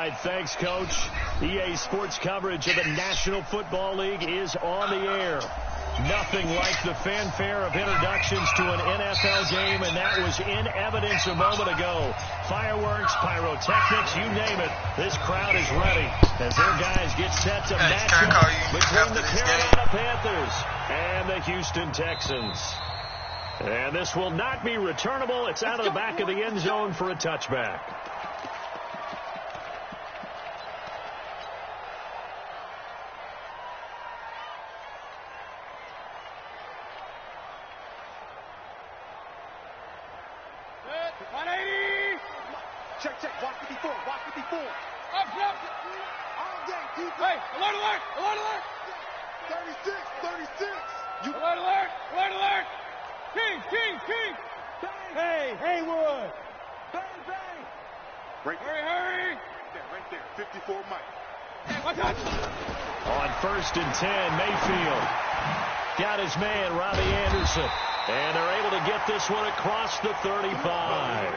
right, thanks, Coach. EA Sports coverage of the National Football League is on the air. Nothing like the fanfare of introductions to an NFL game, and that was in evidence a moment ago. Fireworks, pyrotechnics, you name it. This crowd is ready as their guys get set to match up between the Carolina Panthers and the Houston Texans. And this will not be returnable. It's out of the back of the end zone for a touchback. Check. Watch 54. Up. All day, defense. Hey, alert. 36. Alert. King. Bang. Hey, Haywood. Bang. Hurry. Right there. 54 Mike. Hey, watch out. On 1st and 10, Mayfield got his man, Robbie Anderson. And they're able to get this one across the 35.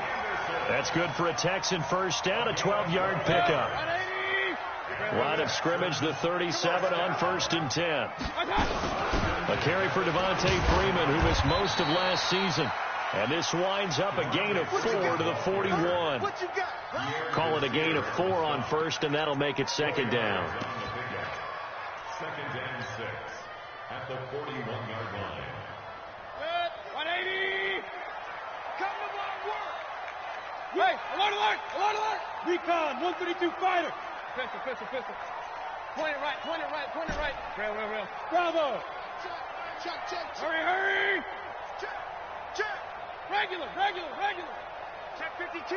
That's good for a Texan first down, a 12-yard pickup. Line of scrimmage, the 37 on 1st and 10. A carry for Devontae Freeman, who missed most of last season. And this winds up a gain of 4 to the 41. Call it a gain of 4 on 1st, and that'll make it 2nd down. 2nd and 6 at the 41-yard line. 180. Come to my work. Hey, alert. Recon, 132 fighter. Pistol. Point it right. Rail. Bravo. Check. Hurry. Check. Regular. Check 52.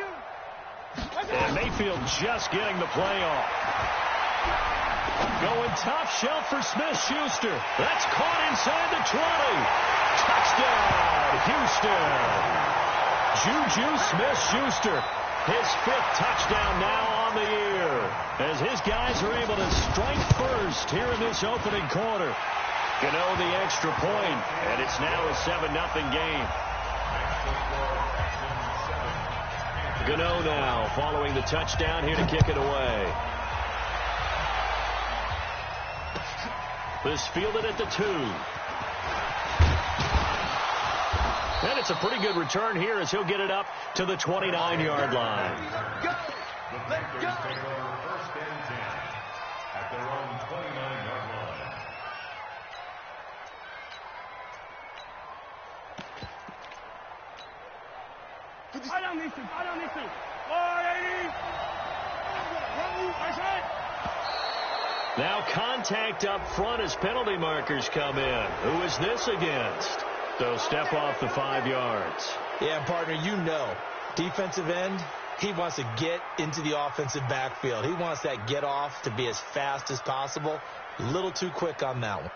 And Mayfield just getting the play off. Going top shelf for Smith-Schuster. That's caught inside the 20. Touchdown, Houston. Juju Smith-Schuster. His 5th touchdown now on the year. As his guys are able to strike first here in this opening quarter. Gano the extra point, and it's now a 7-0 game. Gano now following the touchdown here to kick it away. This fielded at the 2. And it's a pretty good return here as he'll get it up to the 29-yard line. Let's go. 1st and 10 at their own 29-yard line. I don't need to. 480. Now contact up front as penalty markers come in. Who is this against? So step off the 5 yards. Yeah, partner, you know. Defensive end, he wants to get into the offensive backfield. He wants that get off to be as fast as possible. A little too quick on that one.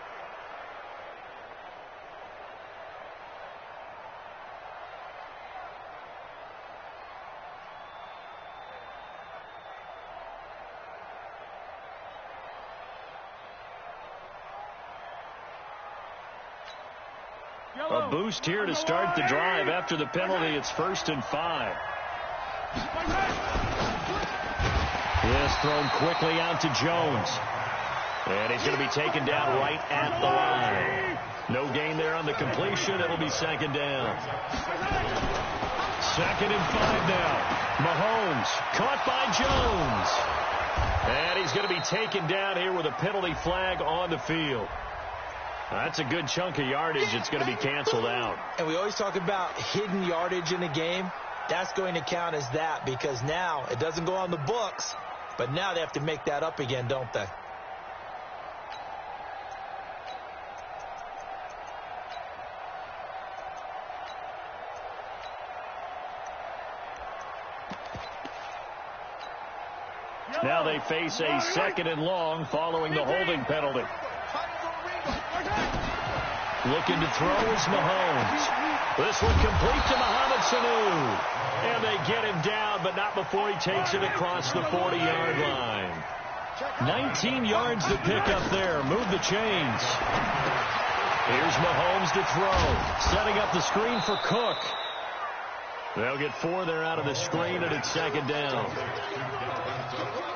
A boost here to start the drive after the penalty. It's 1st and 5. This thrown quickly out to Jones. And he's going to be taken down right at the line. No gain there on the completion. It'll be 2nd down. 2nd and 5 now. Mahomes caught by Jones. And he's going to be taken down here with a penalty flag on the field. That's a good chunk of yardage. It's going to be canceled out. And we always talk about hidden yardage in the game. That's going to count as that because now it doesn't go on the books, but now they have to make that up again, don't they? Now they face a 2nd and long following the holding penalty. Looking to throw is Mahomes. This one complete to Mohamed Sanu. And they get him down, but not before he takes it across the 40-yard line. 19 yards to pick up there. Move the chains. Here's Mahomes to throw. Setting up the screen for Cook. They'll get 4 there out of the screen, and it's second down.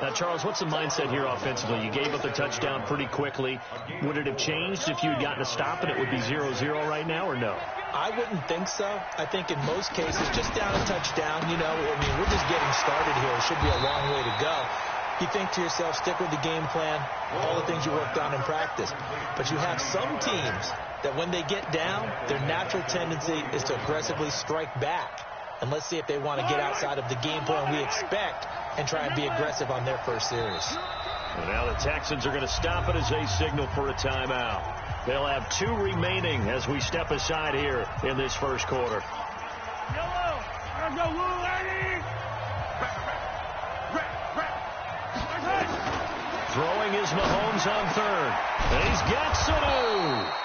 Now, Charles, what's the mindset here offensively? You gave up the touchdown pretty quickly. Would it have changed if you had gotten a stop and it would be 0-0 right now, or no? I wouldn't think so. I think in most cases, just down a touchdown, you know, I mean, we're just getting started here. It should be a long way to go. You think to yourself, stick with the game plan, all the things you worked on in practice. But you have some teams that when they get down, their natural tendency is to aggressively strike back. And let's see if they want to get outside of the game plan we expect and try and be aggressive on their first series. And now the Texans are going to stop it as they signal for a timeout. They'll have 2 remaining as we step aside here in this first quarter. Yellow. There's no rule, Eddie. Throwing is Mahomes on third. And he's got Sanu.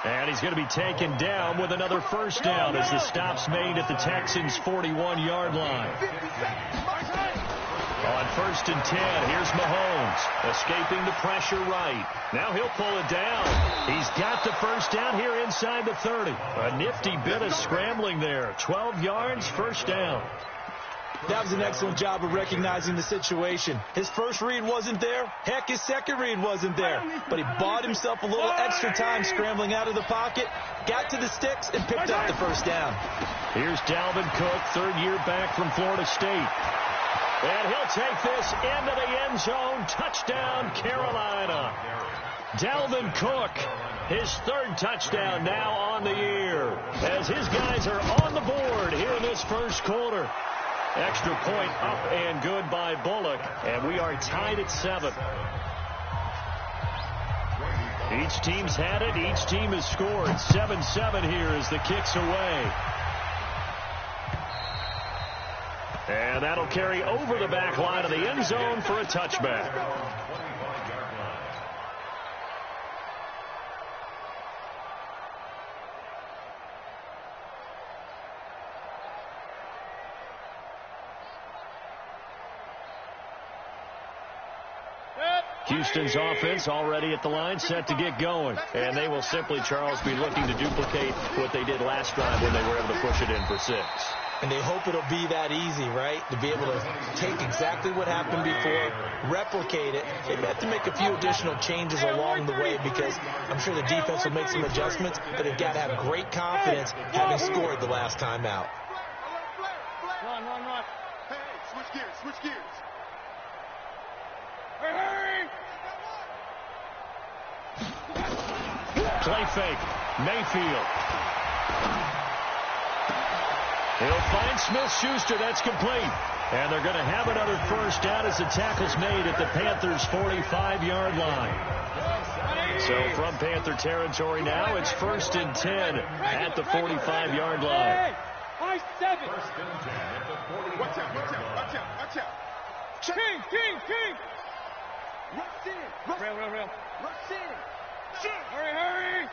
And he's going to be taken down with another first down as the stop's made at the Texans' 41-yard line. On 1st and 10, here's Mahomes, escaping the pressure right. Now he'll pull it down. He's got the first down here inside the 30. A nifty bit of scrambling there. 12 yards, first down. That was an excellent job of recognizing the situation. His first read wasn't there. Heck, his second read wasn't there. But he bought himself a little extra time scrambling out of the pocket, got to the sticks, and picked up the first down. Here's Dalvin Cook, 3rd year back from Florida State. And he'll take this into the end zone. Touchdown, Carolina. Dalvin Cook, his 3rd touchdown now on the year, as his guys are on the board here in this first quarter. Extra point up and good by Bullock, and we are tied at 7. Each team's had it. Each team has scored. 7-7 here as the kick's away. And that'll carry over the back line of the end zone for a touchback. Houston's offense already at the line, set to get going. And they will simply, Charles, be looking to duplicate what they did last time when they were able to push it in for 6. And they hope it'll be that easy, right? To be able to take exactly what happened before, replicate it. They may have to make a few additional changes along the way because I'm sure the defense will make some adjustments, but they've got to have great confidence having scored the last time out. Run. Hey, switch gears. Hey! Play fake. Mayfield. He'll find Smith-Schuster. That's complete. And they're going to have another first down as the tackle's made at the Panthers' 45-yard line. So from Panther territory now, it's 1st and 10 at the 45-yard line. High 7. Watch out. King. Rush in. Real. Rush in. Hurry.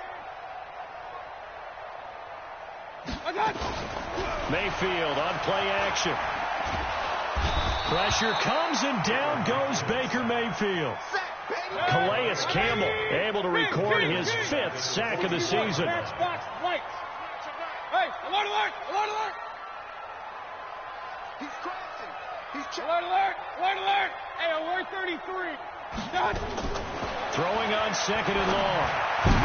Mayfield on play action. Pressure comes and down goes Baker Mayfield. Calais Campbell able to record his 5th sack of the season. Hey, alert! He's crashing. Alert! Hey, alert 33. Throwing on 2nd and long.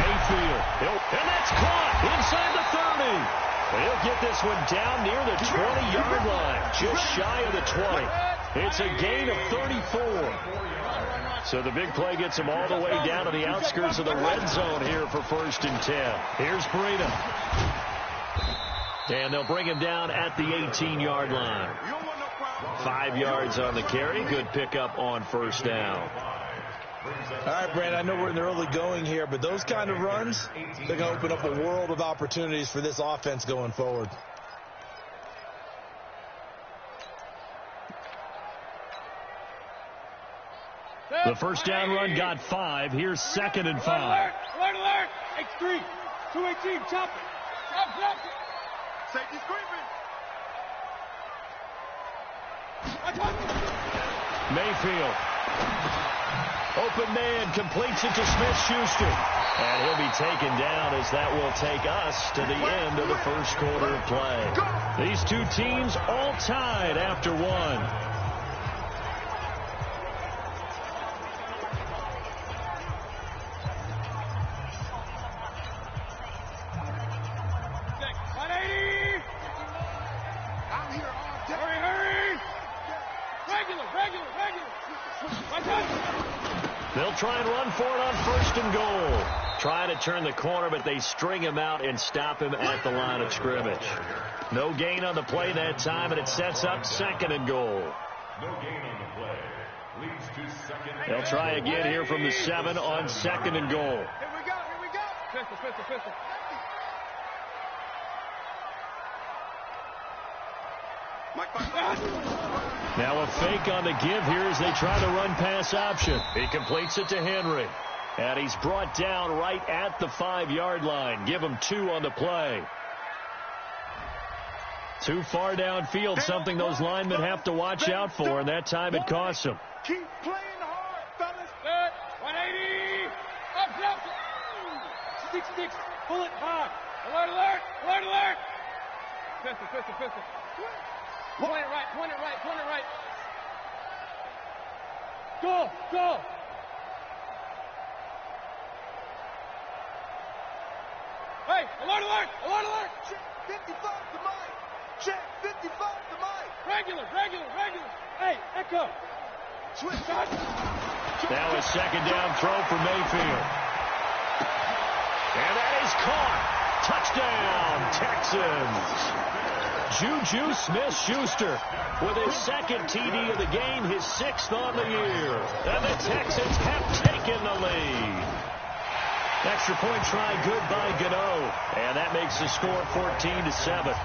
Mayfield. And that's caught inside the 30. He'll get this one down near the 20-yard line, just shy of the 20. It's a gain of 34. So the big play gets him all the way down to the outskirts of the red zone here for 1st and 10. Here's Breida. And they'll bring him down at the 18-yard line. 5 yards on the carry. Good pickup on first down. All right, Brandon, I know we're in the early going here, but those kind of runs, they're going to open up a world of opportunities for this offense going forward. The first down run got 5. Here's 2nd and 5. Alert! X3. 218, chop it. Chop it. Safety screaming. Mayfield. Open man completes it to Smith-Schuster. And he'll be taken down as that will take us to the end of the first quarter of play. These two teams all tied after one. They'll try and run for it on first and goal. Trying to turn the corner, but they string him out and stop him at the line of scrimmage. No gain on the play that time, and it sets up second and goal. No gain on the play. Leads to second. They'll try again here from the 7 on second and goal. Here we go. Pistol. Now a fake on the give here as they try to run pass option. He completes it to Henry. And he's brought down right at the 5-yard line. Give him 2 on the play. Too far downfield, something those linemen have to watch out for, and that time it costs them. Keep playing hard, fellas. Good. 180. Up. 6. Pull it hard. Alert. Pistol. Point it right. Go. Hey, alert. Check 55 to Mike. Check 55 to Mike. Regular. Hey, echo. Switch. Now a second down throw for Mayfield. And that is caught. Touchdown, Texans. Juju Smith-Schuster with his second TD of the game, his 6th on the year. And the Texans have taken the lead. Extra point try good by Gano. And that makes the score 14-7.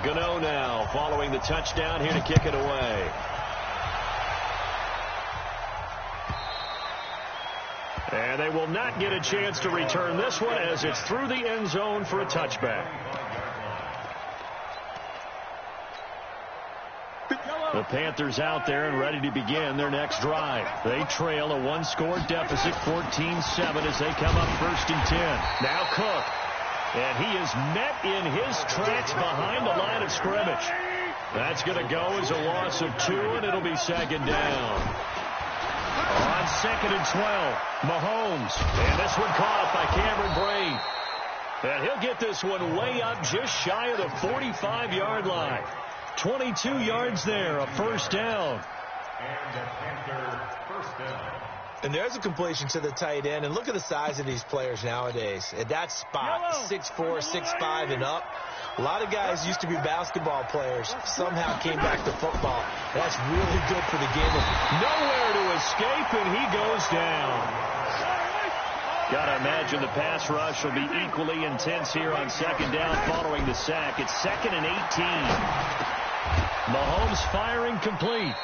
Gano now following the touchdown here to kick it away. And they will not get a chance to return this one as it's through the end zone for a touchback. The Panthers out there and ready to begin their next drive. They trail a 1-score deficit, 14-7 as they come up first and 10. Now Cook. And he is met in his tracks behind the line of scrimmage. That's going to go as a loss of 2, and it'll be second down. On second and 12, Mahomes. And this one caught by Cameron Braid. And he'll get this one way up just shy of the 45-yard line. 22 yards there, a first down. And the Panther first down. And there's a completion to the tight end. And look at the size of these players nowadays. At that spot, 6'4", 6'5", and up. A lot of guys used to be basketball players. Somehow came back to football. That's really good for the game. Nowhere to escape, and he goes down. Got to imagine the pass rush will be equally intense here on second down following the sack. It's 2nd and 18. Mahomes firing complete.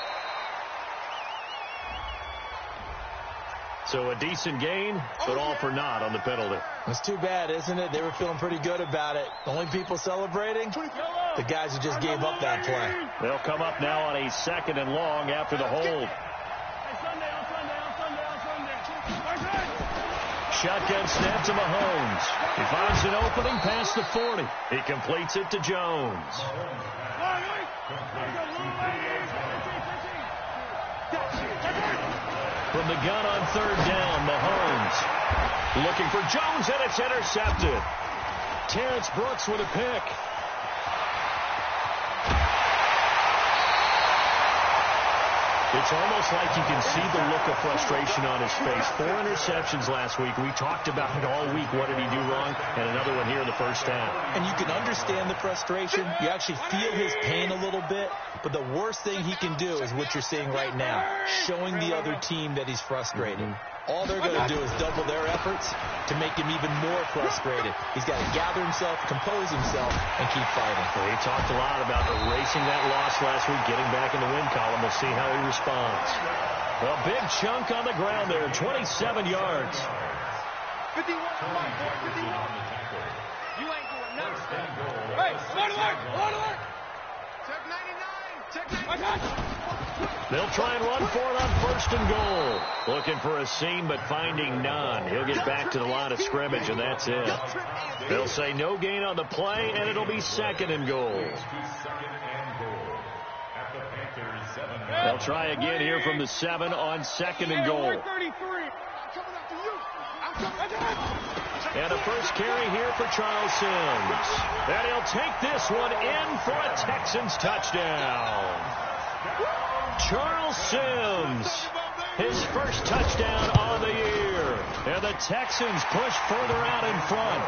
So a decent gain, but all for naught on the penalty. That's too bad, isn't it? They were feeling pretty good about it. The only people celebrating, the guys who just gave up that play. They'll come up now on a 2nd and long after the hold. Shotgun snap to Mahomes. He finds an opening past the 40. He completes it to Jones. From the gun on third down, Mahomes looking for Jones, and it's intercepted. Terrence Brooks with a pick. It's almost like you can see the look of frustration on his face. 4 interceptions last week. We talked about it all week. What did he do wrong? And another one here in the first half. And you can understand the frustration. You actually feel his pain a little bit. But the worst thing he can do is what you're seeing right now, showing the other team that he's frustrated. All they're going to do is double their efforts to make him even more frustrated. He's got to gather himself, compose himself, and keep fighting. Well, he talked a lot about erasing that loss last week, getting back in the win column. We'll see how he responds. A big chunk on the ground there, 27 yards. 51. You ain't doing nothing. Hey, load alert! Load alert! Check 99. Check 99. They'll try and run for it on first and goal. Looking for a seam, but finding none. He'll get back to the line of scrimmage, and that's it. They'll say no gain on the play, and it'll be second and goal. They'll try again here from the 7 on second and goal. And a first carry here for Charles Sims. And he'll take this one in for a Texans touchdown. Charles Sims, his first touchdown on the year. And the Texans push further out in front.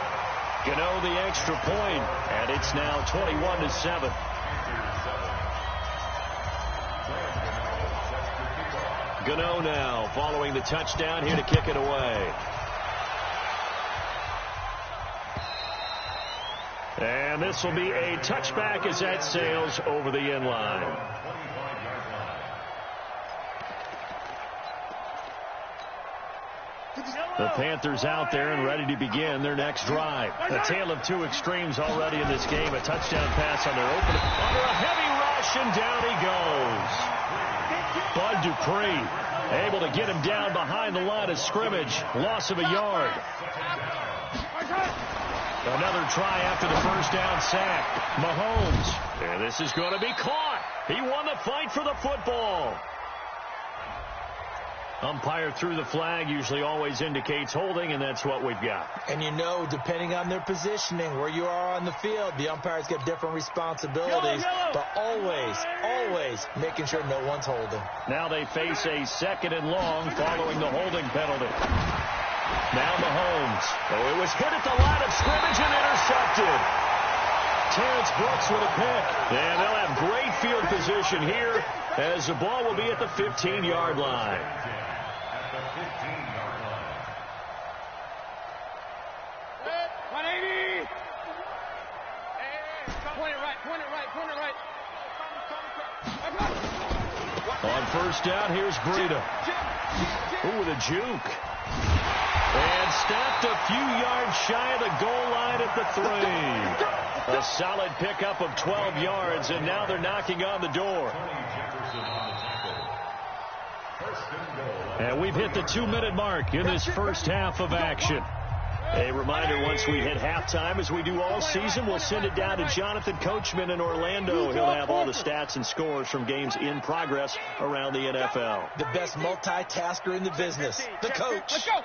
Gano the extra point, and it's now 21-7. Gano now following the touchdown here to kick it away. And this will be a touchback as that sails over the end line. The Panthers out there and ready to begin their next drive. A tale of two extremes already in this game. A touchdown pass on their opening. Under a heavy rush, and down he goes. Bud Dupree able to get him down behind the line of scrimmage. Loss of a yard. Another try after the first down sack. Mahomes. And this is going to be caught. He won the fight for the football. Umpire threw the flag, usually always indicates holding, and that's what we've got. And you know, depending on their positioning, where you are on the field, the umpires get different responsibilities, but always making sure no one's holding. Now they face a second and long following the holding penalty. Now Mahomes. Oh, it was hit at the line of scrimmage and intercepted. Terrence Brooks with a pick. And they'll have great field position here as the ball will be at the 15-yard line. At the 15-yard line. 180. Point it right. On first down, here's Breida. Ooh, with a juke. And stopped a few yards shy of the goal line at the 3. A solid pickup of 12 yards, and now they're knocking on the door. And we've hit the 2-minute mark in this first half of action. A reminder, once we hit halftime, as we do all season, we'll send it down to Jonathan Coachman in Orlando. He'll have all the stats and scores from games in progress around the NFL. The best multitasker in the business, the coach. Let's go.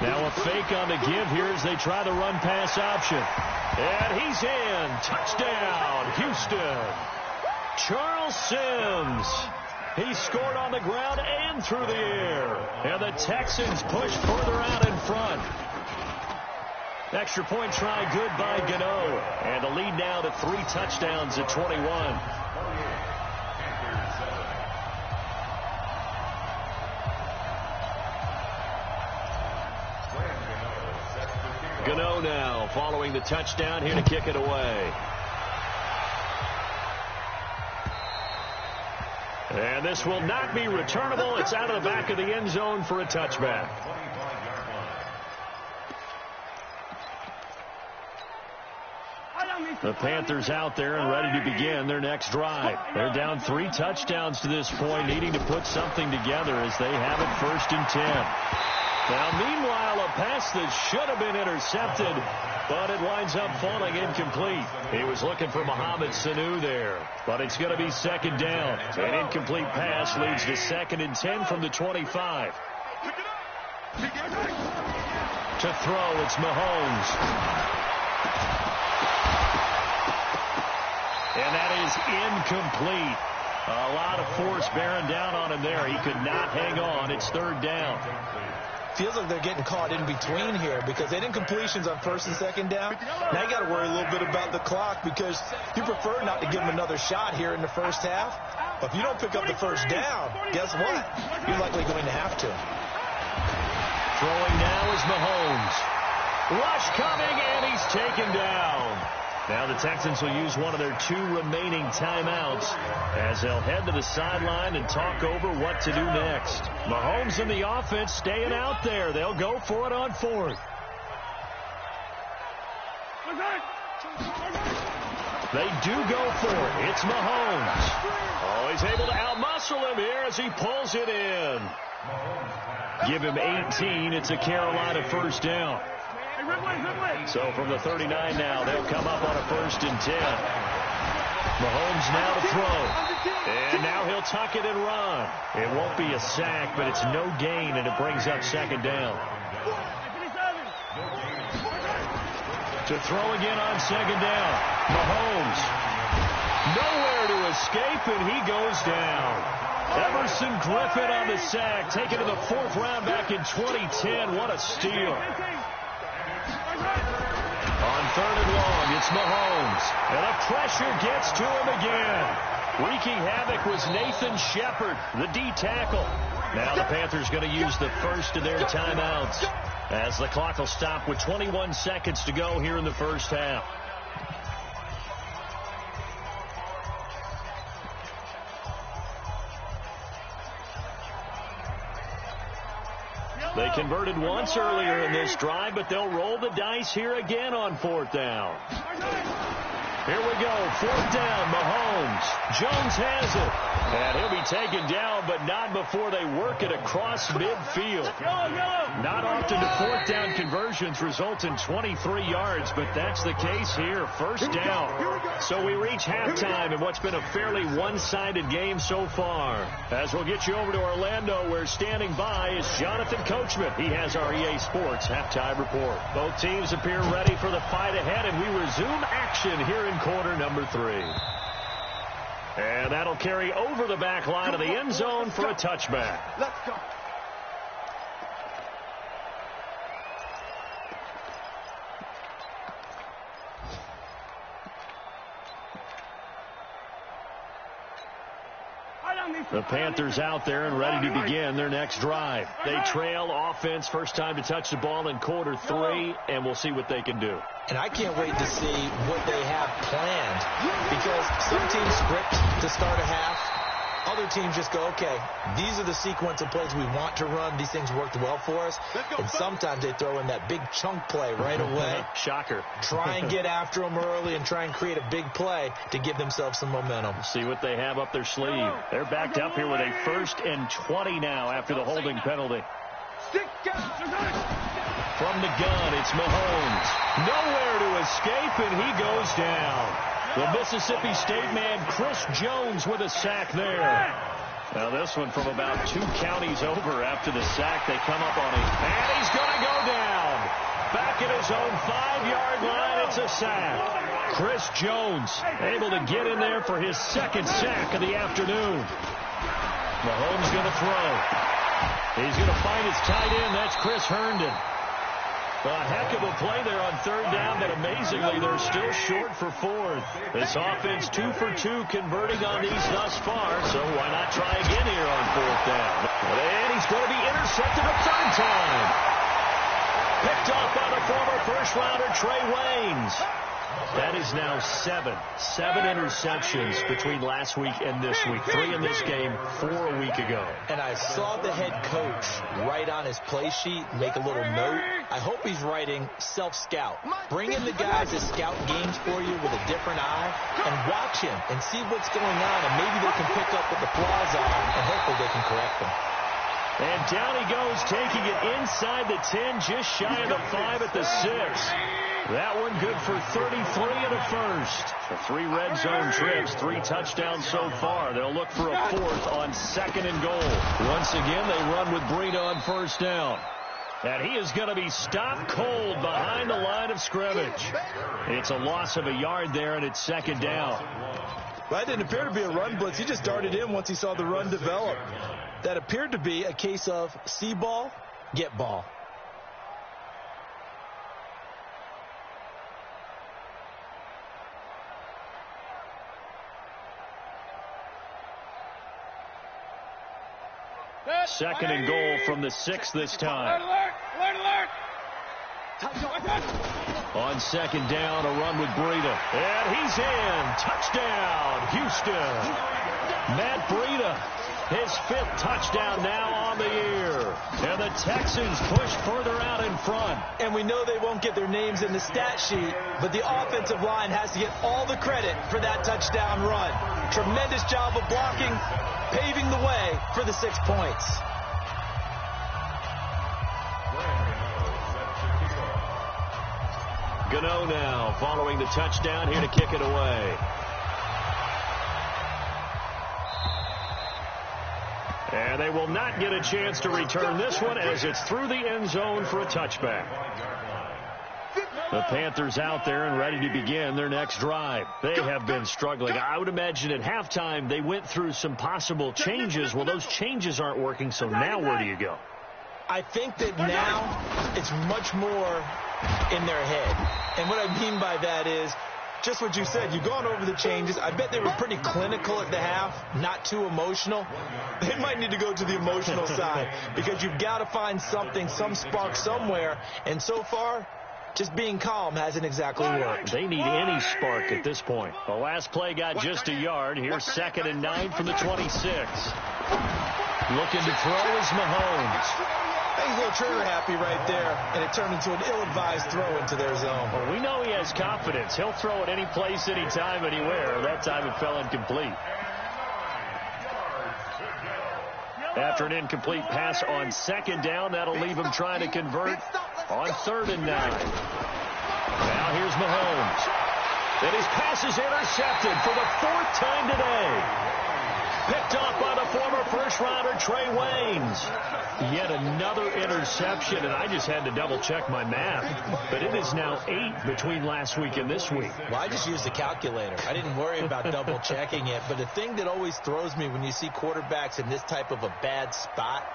Now a fake on the give here as they try the run-pass option. And he's in. Touchdown, Houston. Charles Sims. He scored on the ground and through the air. And the Texans push further out in front. Extra point try good by Gano. And the lead now to 3 touchdowns at 21. Gano now following the touchdown here to kick it away. And this will not be returnable. It's out of the back of the end zone for a touchback. The Panthers out there and ready to begin their next drive. They're down 3 touchdowns to this point, needing to put something together as they have it first and 10. Now, meanwhile, a pass that should have been intercepted, but it winds up falling incomplete. He was looking for Mohamed Sanu there, but it's going to be second down. An incomplete pass leads to second and 10 from the 25. To throw, it's Mahomes. And that is incomplete. A lot of force bearing down on him there. He could not hang on. It's third down. Feels like they're getting caught in between here because they did incompletions on first and second down. Now you got to worry a little bit about the clock because you prefer not to give them another shot here in the first half. But if you don't pick up the first down, guess what? You're likely going to have to. Throwing now is Mahomes. Rush coming, and he's taken down. Now the Texans will use one of their 2 remaining timeouts as they'll head to the sideline and talk over what to do next. Mahomes and the offense staying out there. They'll go for it on 4th. They do go for it. It's Mahomes. Oh, he's able to outmuscle him here as he pulls it in. Give him 18. It's a Carolina first down. So from the 39 now, they'll come up on a 1st and 10. Mahomes now to throw. And now he'll tuck it and run. It won't be a sack, but it's no gain, and it brings up 2nd down. To throw again on 2nd down. Mahomes. Nowhere to escape, and he goes down. Emerson Griffin on the sack, taken to the 4th round back in 2010. What a steal. On 3rd and long, it's Mahomes. And the pressure gets to him again. Wreaking havoc was Nathan Shepard, the D tackle. Now the Panthers going to use the first of their timeouts as the clock will stop with 21 seconds to go here in the first half. They converted once earlier in this drive, but they'll roll the dice here again on 4th down. Here we go, 4th down, Mahomes. Jones has it. And he'll be taken down, but not before they work it across midfield. Not often do 4th down conversions result in 23 yards, but that's the case here. First down. So we reach halftime in what's been a fairly one-sided game so far. As we'll get you over to Orlando, where standing by is Jonathan Coachman. He has our EA Sports halftime report. Both teams appear ready for the fight ahead, and we resume action here in quarter number 3. And that'll carry over the back line of the end zone for a touchback. Let's go. The Panthers out there and ready to begin their next drive. They trail offense, first time to touch the ball in quarter 3, and we'll see what they can do. And I can't wait to see what they have planned, because some teams script to start a half. Other teams just go, okay, these are the sequence of plays we want to run. These things worked well for us. And sometimes they throw in that big chunk play right away. Shocker. Try and get after them early and try and create a big play to give themselves some momentum. See what they have up their sleeve. They're backed up here with a 1st and 20 now after the holding penalty. From the gun, it's Mahomes. Nowhere to escape, and he goes down. The Mississippi State man, Chris Jones, with a sack there. Now this one from about 2 counties over after the sack. They come up on him, and he's going to go down. Back at his own 5-yard line, it's a sack. Chris Jones able to get in there for his 2nd sack of the afternoon. Mahomes going to throw. He's going to find his tight end. That's Chris Herndon. A heck of a play there on 3rd down, but amazingly, they're still short for 4th. This offense 2 for 2 converting on these thus far, so why not try again here on 4th down? And he's going to be intercepted a 3rd time. Picked off by the former first-rounder Trey Waynes. That is now 7 interceptions between last week and this week. 3 in this game, 4 a week ago. And I saw the head coach write on his play sheet, make a little note. I hope he's writing self-scout. Bring in the guys that scout games for you with a different eye and watch him and see what's going on, and maybe they can pick up what the flaws are, and hopefully they can correct them. And down he goes, taking it inside the 10, just shy of the 5 at the 6. That one good for 33 and a 1st. So 3 red zone trips, 3 touchdowns so far. They'll look for a 4th on 2nd and goal. Once again, they run with Breida on 1st down. And he is going to be stopped cold behind the line of scrimmage. It's a loss of a yard there, and it's 2nd down. Well, that didn't appear to be a run blitz. He just darted in once he saw the run develop. That appeared to be a case of see ball, get ball. Second and goal from the 6 this time. Alert, alert, alert. On second down, a run with Breida. And he's in. Touchdown, Houston. Matt Breida, his 5th touchdown now on the year. And the Texans push further out in front. And we know they won't get their names in the stat sheet, but the offensive line has to get all the credit for that touchdown run. Tremendous job of blocking, paving the way for the 6 points. Gano now following the touchdown, here to kick it away. And they will not get a chance to return this one as it's through the end zone for a touchback. The Panthers out there and ready to begin their next drive. They have been struggling. I would imagine at halftime they went through some possible changes. Well, those changes aren't working, so now where do you go? I think that now it's much more in their head. And what I mean by that is just what you said. You've gone over the changes. I bet they were pretty clinical at the half, not too emotional. They might need to go to the emotional side because you've got to find something, some spark somewhere. And so far, just being calm hasn't exactly worked. They need any spark at this point. The last play got just a yard. Here's 2nd and 9 from the 26. Looking to throw is Mahomes. He's a little trigger happy right there, and it turned into an ill-advised throw into their zone. Well, we know he has confidence. He'll throw it any place, anytime, anywhere. That time it fell incomplete. After an incomplete pass on 2nd down, that'll leave him trying to convert on 3rd and 9. Now here's Mahomes. And his pass is intercepted for the 4th time today. Picked off by the former first-rounder Trey Waynes. Yet another interception, and I just had to double-check my math. But it is now 8 between last week and this week. Well, I just used the calculator. I didn't worry about double-checking it. But the thing that always throws me when you see quarterbacks in this type of a bad spot,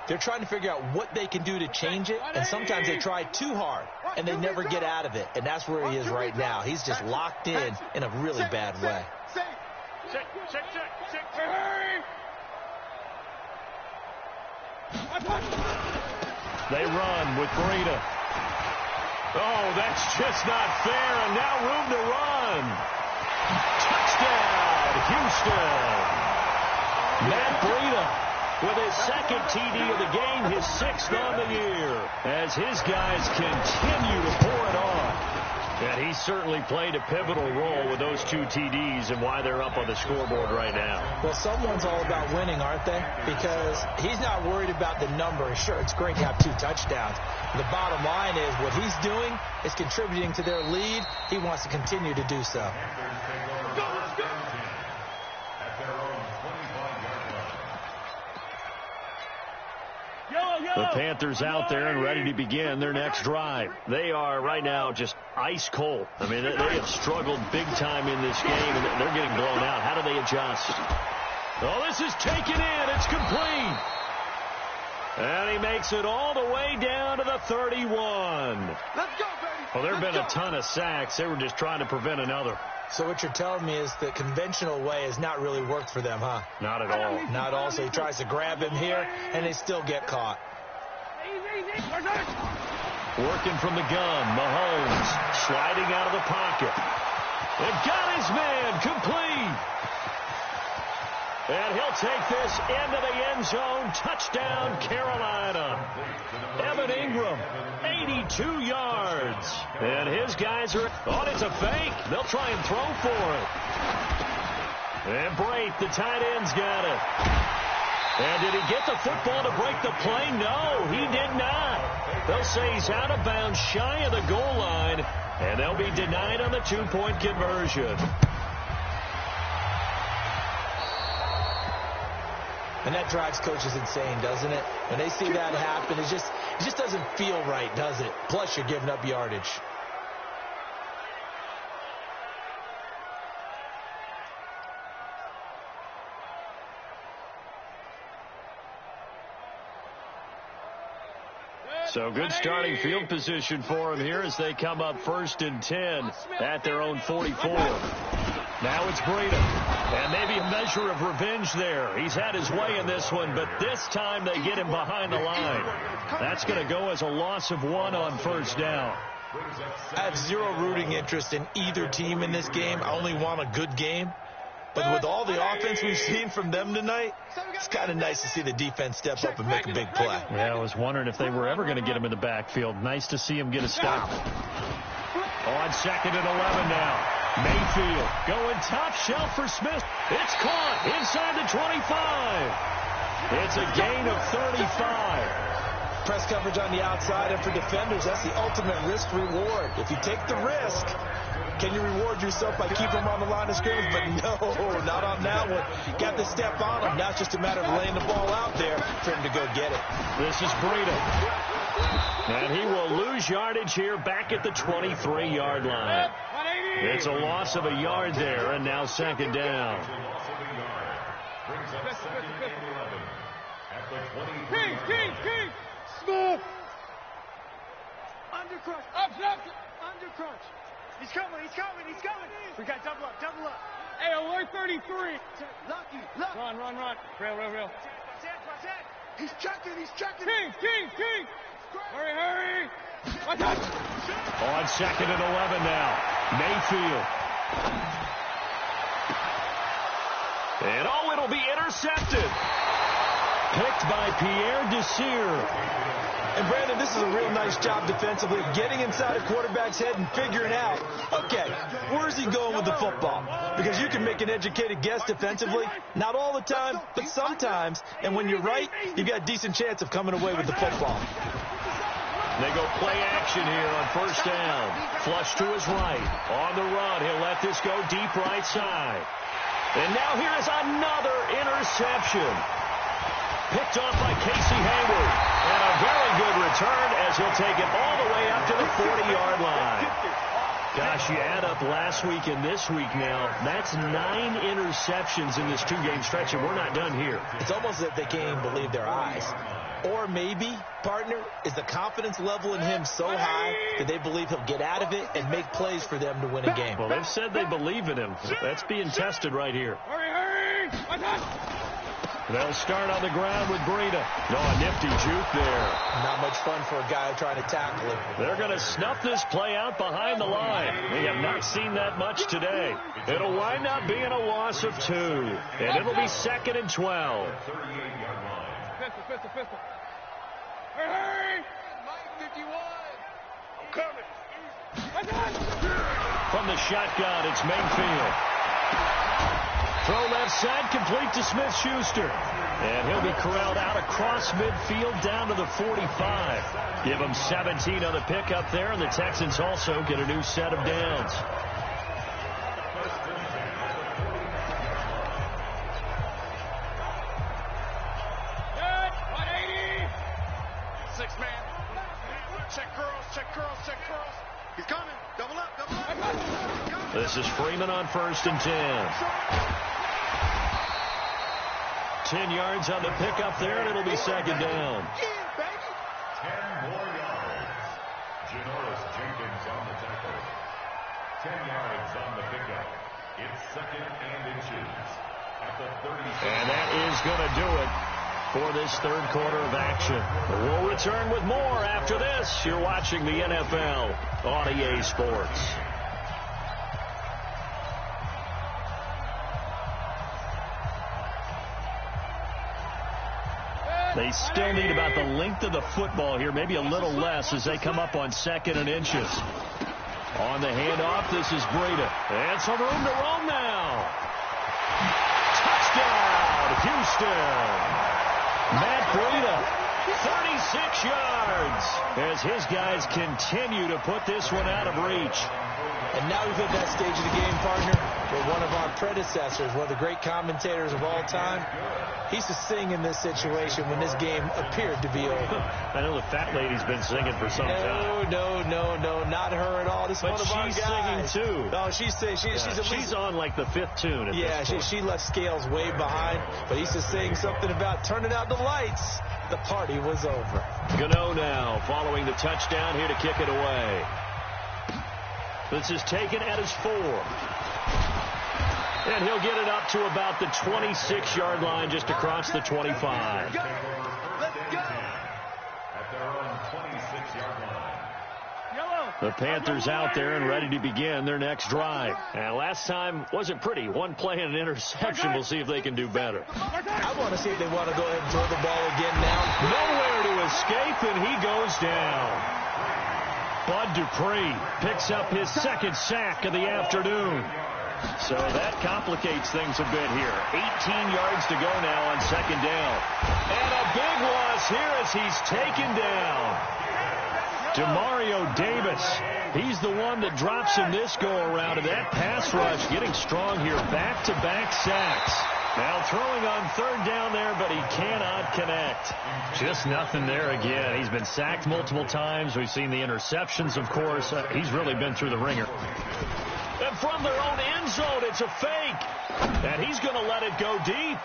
they're trying to figure out what they can do to change it, and sometimes they try too hard, and they never get out of it. And that's where he is right now. He's just locked in a really bad way. They run with Breida. Oh, that's just not fair, and now room to run. Touchdown, Houston. Matt Breida with his 2nd TD of the game, his 6th on the year, as his guys continue to pour it on. And he certainly played a pivotal role with those 2 TDs and why they're up on the scoreboard right now. Well, someone's all about winning, aren't they? Because he's not worried about the number. Sure, it's great to have 2 touchdowns. The bottom line is what he's doing is contributing to their lead. He wants to continue to do so. The Panthers out there and ready to begin their next drive. They are right now just ice cold. I mean, they have struggled big time in this game, and they're getting blown out. How do they adjust? Oh, this is taken in. It's complete. And he makes it all the way down to the 31. Let's go, baby. Well, there have been a ton of sacks. They were just trying to prevent another. So what you're telling me is the conventional way has not really worked for them, huh? Not at all. Not all. So he tries to grab him here, and they still get caught. Working from the gun, Mahomes sliding out of the pocket. And got his man complete. And he'll take this into the end zone. Touchdown, Carolina. Evan Ingram, 82 yards. And his guys are on. It's a fake. They'll try and throw for it. And Brate, the tight end's got it. And did he get the football to break the play? No, he did not. They'll say he's out of bounds, shy of the goal line, and they'll be denied on the 2-point conversion. And that drives coaches insane, doesn't it? When they see that happen, it just doesn't feel right, does it? Plus, you're giving up yardage. So good starting field position for him here as they come up 1st and 10 at their own 44. Now it's Breida. And maybe a measure of revenge there. He's had his way in this one, but this time they get him behind the line. That's going to go as a loss of 1 on first down. I have zero rooting interest in either team in this game. I only want a good game. But with all the offense we've seen from them tonight, it's kind of nice to see the defense step up and make a big play. Yeah, I was wondering if they were ever going to get him in the backfield. Nice to see him get a stop. On 2nd and 11 now. Mayfield going top shelf for Smith. It's caught inside the 25. It's a gain of 35. Press coverage on the outside, and for defenders, that's the ultimate risk-reward. If you take the risk, can you reward yourself by keeping them on the line of scrimmage? But no, not on that one. Got to step on them. Now it's just a matter of laying the ball out there for him to go get it. This is Breida. And he will lose yardage here back at the 23-yard line. It's a loss of a yard there, and now 2nd down. King! Smooth! Undercrunch! Undercrunch! He's coming! We got double up! Hey, alert 33! Lucky! Run! Real! He's checking! King! Hurry! Watch out! On 2nd and 11 now. Mayfield. And it'll be intercepted. Picked by Pierre Desir. And, Brandon, this is a real nice job defensively of getting inside a quarterback's head and figuring out, okay, where's he going with the football? Because you can make an educated guess defensively. Not all the time, but sometimes. And when you're right, you've got a decent chance of coming away with the football. They go play action here on first down. Flush to his right. On the run, he'll let this go deep right side. And now here is another interception. Picked off by Casey Hayward. And a very good return as he'll take it all the way up to the 40-yard line. Gosh, you add up last week and this week now. That's 9 interceptions in this 2-game stretch, and we're not done here. It's almost as if they can't even believe their eyes. Or maybe, partner, is the confidence level in him so high that they believe he'll get out of it and make plays for them to win a game. Well, they've said they believe in him. That's being tested right here. Hurry! They'll start on the ground with Breida. No, a nifty juke there. Not much fun for a guy trying to tackle him. They're going to snuff this play out behind the line. We have not seen that much today. It'll wind up being a loss of 2. And it'll be 2nd and 12. Pistol. Hurry! Mike 51. I'm coming. From the shotgun, it's Mayfield. Throw left side, complete to Smith-Schuster. And he'll be corralled out across midfield down to the 45. Give him 17 on the pickup there, and the Texans also get a new set of downs. Good, 180. 6-man. Check curls. He's coming. Double up. This is Freeman on 1st and 10. 10 yards on the pickup there, and it'll be 2nd down. 10 more yards. Janoris Jenkins on the tackle. 10 yards on the pickup. It's 2nd and inches at the 36. And that is going to do it for this 3rd quarter of action. We'll return with more after this. You're watching the NFL on EA Sports. They still need about the length of the football here, maybe a little less as they come up on 2nd and inches. On the handoff, this is Breida. And some room to roam now. Touchdown, Houston. Matt Breida, 36 yards, as his guys continue to put this one out of reach. And now we've hit that stage of the game, partner, where one of our predecessors, one of the great commentators of all time, he used to sing in this situation when this game appeared to be over. I know the fat lady's been singing for some time. No, not her at all. This is one of our guys. But she's singing, too. No, she's on like the 5th tune at this point. She left scales way behind, but he used to sing something about turning out the lights. The party was over. Gano now following the touchdown here to kick it away. This is taken at his 4. And he'll get it up to about the 26-yard line, just across the 25. Let's go. At their own 26-yard line. The Panthers out there and ready to begin their next drive. And last time wasn't pretty. One play and an interception. We'll see if they can do better. I want to see if they want to go ahead and throw the ball again now. Nowhere to escape, and he goes down. Bud Dupree picks up his second sack of the afternoon. So that complicates things a bit here. 18 yards to go now on second down. And a big loss here as he's taken down. Demario Davis, he's the one that drops in this go-around, and that pass rush getting strong here. Back-to-back sacks. Now throwing on third down there, but he cannot connect. Just nothing there again. He's been sacked multiple times. We've seen the interceptions, of course. He's really been through the ringer. And from their own end zone, it's a fake. And he's going to let it go deep.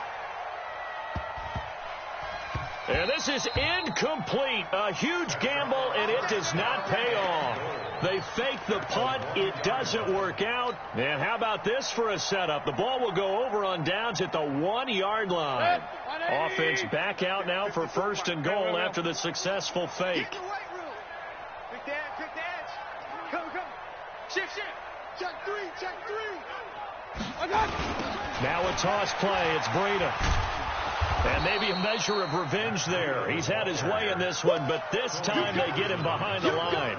And this is incomplete. A huge gamble, and it does not pay off. They fake the punt. It doesn't work out. And how about this for a setup? The ball will go over on downs at the 1-yard line. Offense back out now for first and goal after the successful fake. Quick dash. Come. Shift. Check three. Now a toss play. It's Breida. And maybe a measure of revenge there. He's had his way in this one, but this time they get him behind the line.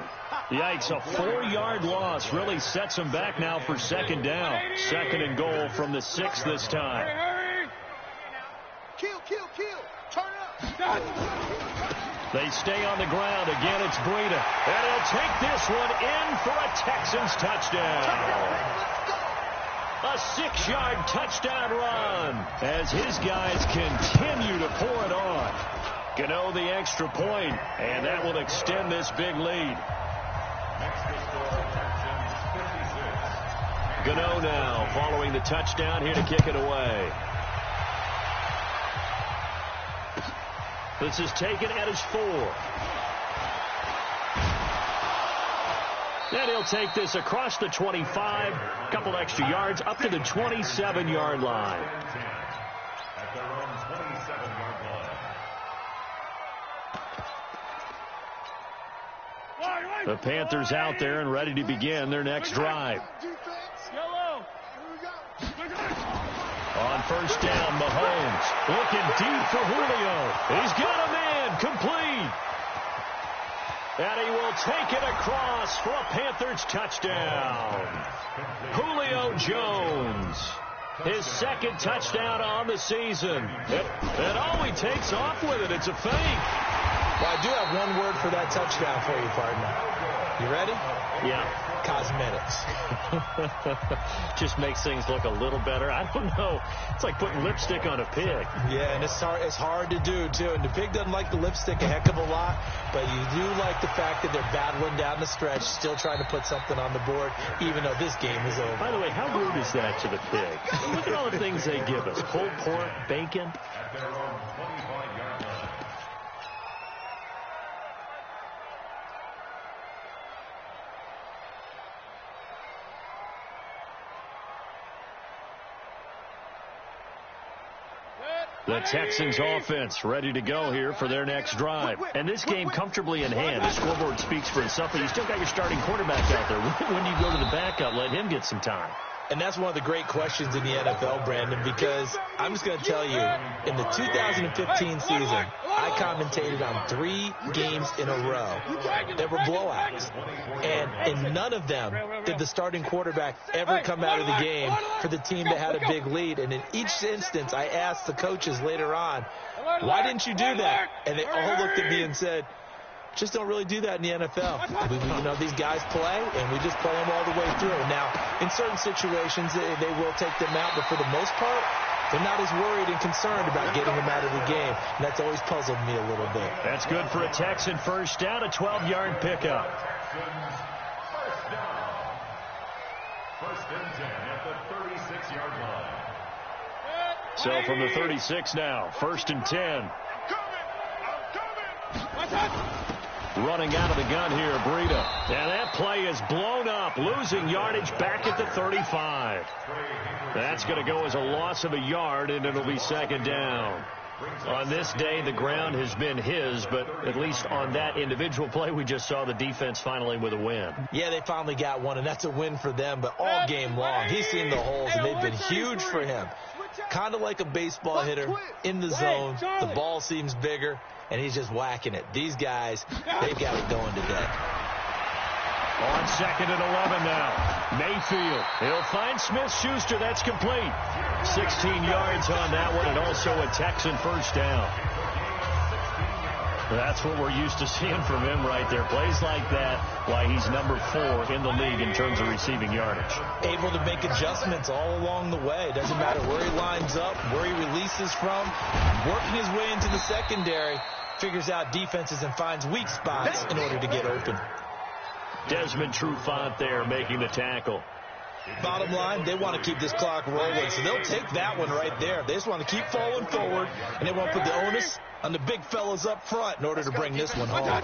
Yikes, a 4-yard loss really sets him back now for second down. Second and goal from the 6 this time. Kill. Turn up. They stay on the ground. Again, it's Breida. And he'll take this one in for a Texans touchdown. A 6-yard touchdown run as his guys continue to pour it on. Gano the extra point, and that will extend this big lead. Next to score, Texans 56. Gano now following the touchdown here to kick it away. This is taken at his 4. Then he'll take this across the 25, a couple extra yards, up to the 27-yard line. At their own 27-yard line. The Panthers out there and ready to begin their next drive. On first down, Mahomes looking deep for Julio. He's got a man, complete. And he will take it across for a Panthers touchdown. Julio Jones, his second touchdown on the season. And he takes off with it. It's a fake. Well, I do have one word for that touchdown for you, partner. You ready? Yeah. Cosmetics. Just makes things look a little better. I don't know. It's like putting lipstick on a pig. Yeah, and it's hard to do, too. And the pig doesn't like the lipstick a heck of a lot, but you do like the fact that they're battling down the stretch, still trying to put something on the board, even though this game is over. By the way, how rude is that to the pig? Look at all the things they give us. Pulled pork, bacon. At their own 25-yard line. The Texans offense ready to go here for their next drive. And this game comfortably in hand. The scoreboard speaks for itself, but you still got your starting quarterback out there. When you go to the backup, let him get some time. And that's one of the great questions in the NFL, Brandon, because I'm just going to tell you, in the 2015 season, I commentated on 3 games in a row that were blowouts. And in none of them did the starting quarterback ever come out of the game for the team that had a big lead. And in each instance, I asked the coaches later on, why didn't you do that? And they all looked at me and said, just don't really do that in the NFL. These guys play, and we just play them all the way through. Now, in certain situations, they will take them out, but for the most part, they're not as worried and concerned about getting them out of the game. And that's always puzzled me a little bit. That's good for a Texan first down, a 12-yard pickup. Texans first down. First and 10 at the 36-yard line. So from the 36 now, first and 10. Running out of the gun here, Breida. And that play is blown up, losing yardage back at the 35. That's going to go as a loss of a yard, and it'll be second down. On this day, the ground has been his, but at least on that individual play, we just saw the defense finally with a win. Yeah, they finally got one, and that's a win for them, but all game long, he's seen the holes, and they've been huge for him. Kind of like a baseball hitter in the zone. The ball seems bigger, and he's just whacking it. These guys, they've got it going today. On 2nd and 11 now. Mayfield. He'll find Smith-Schuster. That's complete. 16 yards on that one, and also a Texan first down. That's what we're used to seeing from him right there. Plays like that, why he's number 4 in the league in terms of receiving yardage. Able to make adjustments all along the way. Doesn't matter where he lines up, where he releases from. Working his way into the secondary. Figures out defenses and finds weak spots in order to get open. Desmond Trufant there making the tackle. Bottom line, they want to keep this clock rolling, so they'll take that one right there. They just want to keep falling forward, and they want to put the onus on the big fellas up front in order to bring this one home.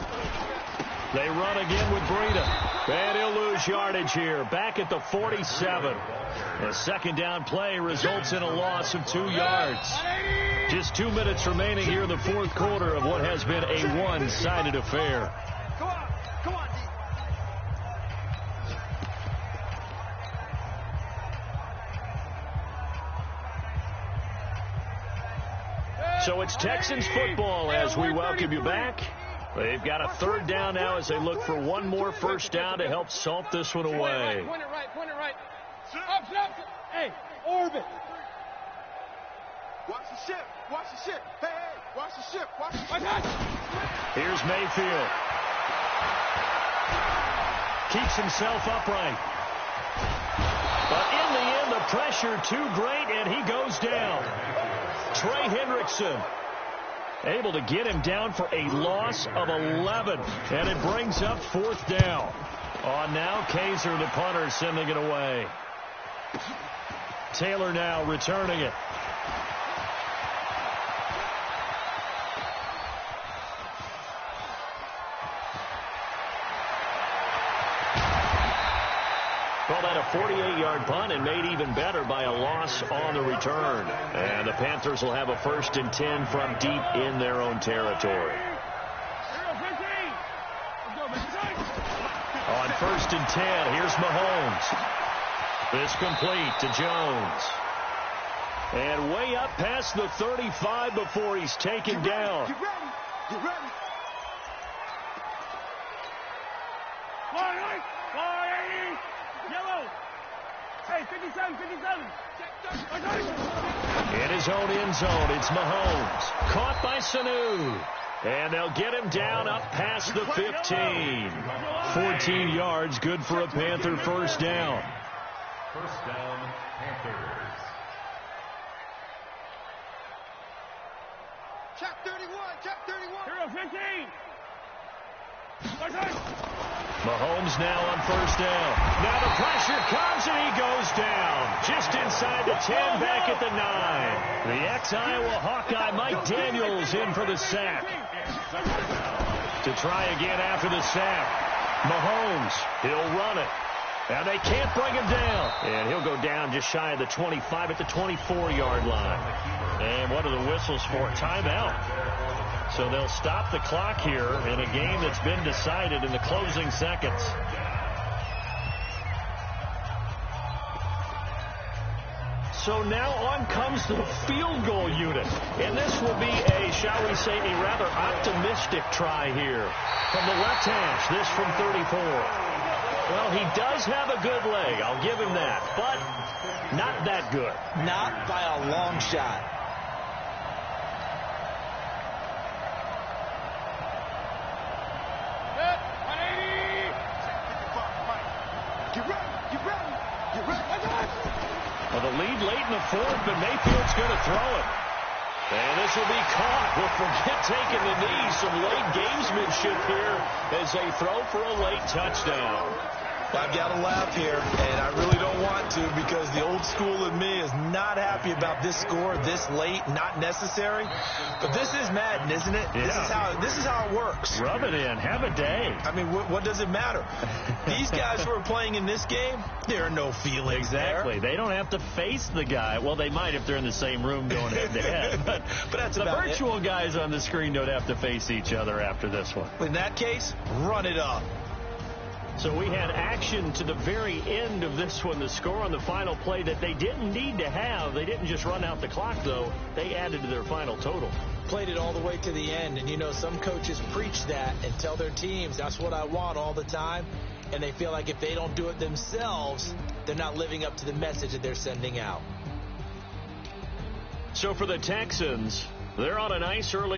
They run again with Breida, and he'll lose yardage here. Back at the 47. A second down play results in a loss of 2 yards. Just 2 minutes remaining here in the fourth quarter of what has been a one-sided affair. Come on, D. So it's Texans football as we welcome you back. They've got a third down now as they look for one more first down to help salt this one away. Point it right. Up. Hey, orbit. Watch the ship. Hey, watch the ship. Here's Mayfield. Keeps himself upright. But in the end, the pressure too great, and he goes down. Trey Hendrickson able to get him down for a loss of 11, and it brings up fourth down. On now, Kaiser, the punter, sending it away. Taylor now returning it. Well, that a 48-yard punt and made even better by a loss on the return. And the Panthers will have a 1st and 10 from deep in their own territory. On 1st and 10, here's Mahomes. This complete to Jones. And way up past the 35 before he's taken down. Get ready. Yellow. Hey, 57. In his own end zone, it's Mahomes. Caught by Sanu. And they'll get him down up past the 15. 14 yards, good for a Panther first down. First down, Panthers. Cap 31. Hero 15. Mahomes now on first down. Now the pressure comes and he goes down. Just inside the 10, back at the 9. The ex-Iowa Hawkeye Mike Daniels in for the sack. To try again after the sack. Mahomes, he'll run it. And they can't bring him down. And he'll go down just shy of the 25 at the 24-yard line. And what are the whistles for? Timeout. So they'll stop the clock here in a game that's been decided in the closing seconds. So now on comes the field goal unit. And this will be a, shall we say, a rather optimistic try here. From the left hash, this from 34. Well, he does have a good leg. I'll give him that. But not that good. Not by a long shot. Well, the lead late in the fourth, but Mayfield's going to throw it. And this will be caught. We'll forget taking the knee. Some late gamesmanship here as they throw for a late touchdown. I've got to laugh here, and I really don't want to because the old school in me is not happy about this score this late, not necessary. But this is Madden, isn't it? Yeah. This is how it works. Rub it in. Have a day. I mean, what does it matter? These guys who are playing in this game, there are no feelings Exactly. there. They don't have to face the guy. Well, they might if they're in the same room going head-to-head. But that's the about virtual guys on the screen don't have to face each other after this one. In that case, run it up. So we had action to the very end of this one. The score on the final play that they didn't need to have. They didn't just run out the clock, though. They added to their final total. Played it all the way to the end. And, you know, some coaches preach that and tell their teams, that's what I want all the time. And they feel like if they don't do it themselves, they're not living up to the message that they're sending out. So for the Texans, they're on a nice early